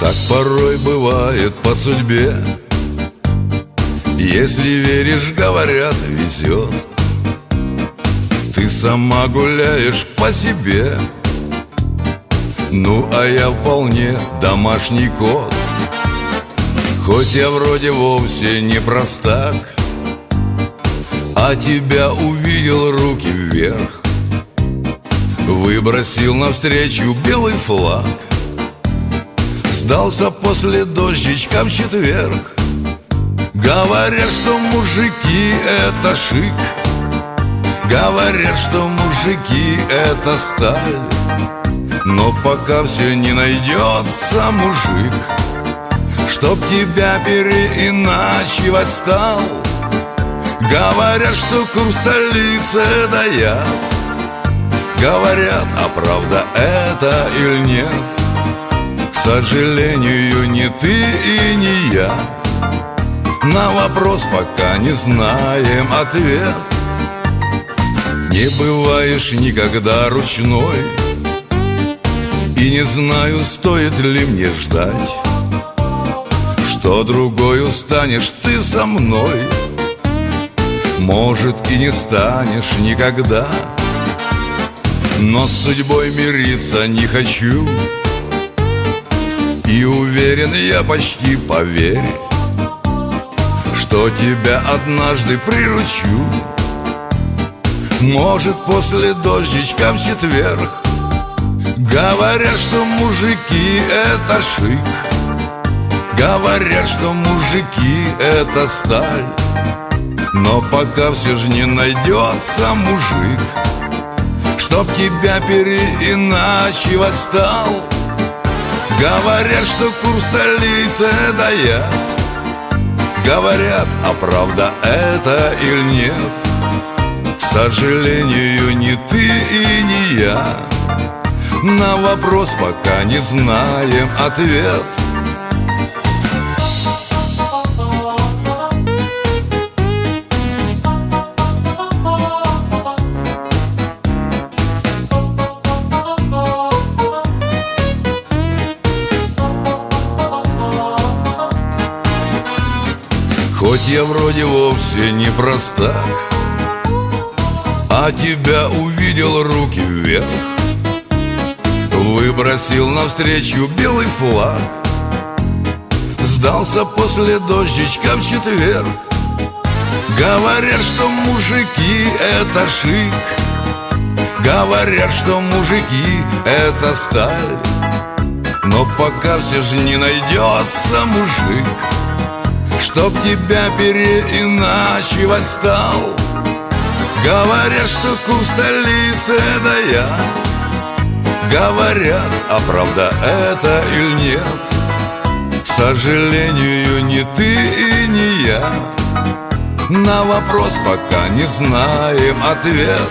Так порой бывает по судьбе. Если веришь, говорят, везет. Ты сама гуляешь по себе. Ну, а я вполне домашний кот. Хоть я вроде вовсе не простак, а тебя увидел, руки вверх, выбросил навстречу белый флаг. Сдался после дождичка в четверг. Говорят, что мужики — это шик. Говорят, что мужики — это сталь. Но пока все не найдется мужик, чтоб тебя переиначивать стал. Говорят, что курс столицы — это яд. Говорят, а правда это или нет? К сожалению, не ты и не я. На вопрос пока не знаем ответ. Не бываешь никогда ручной, и не знаю, стоит ли мне ждать, что другою станешь ты со мной. Может, и не станешь никогда, но с судьбой мириться не хочу. И уверен я, почти поверь, что тебя однажды приручу. Может, после дождичка в четверг. Говорят, что мужики — это шик. Говорят, что мужики — это сталь. Но пока все же не найдется мужик, чтоб тебя переиначивать стал. Говорят, что курс столицы — это яд. Говорят, а правда это или нет? К сожалению, не ты и не я. На вопрос пока не знаем ответ. Хоть я вроде вовсе не простак, а тебя увидел, руки вверх, выбросил навстречу белый флаг. Сдался после дождичка в четверг. Говорят, что мужики — это шик. Говорят, что мужики — это сталь. Но пока все же не найдется мужик, чтоб тебя переиначивать стал. Говорят, что курс столицы — это яд. Говорят, а правда это или нет? К сожалению, не ты и не я. На вопрос пока не знаем ответ.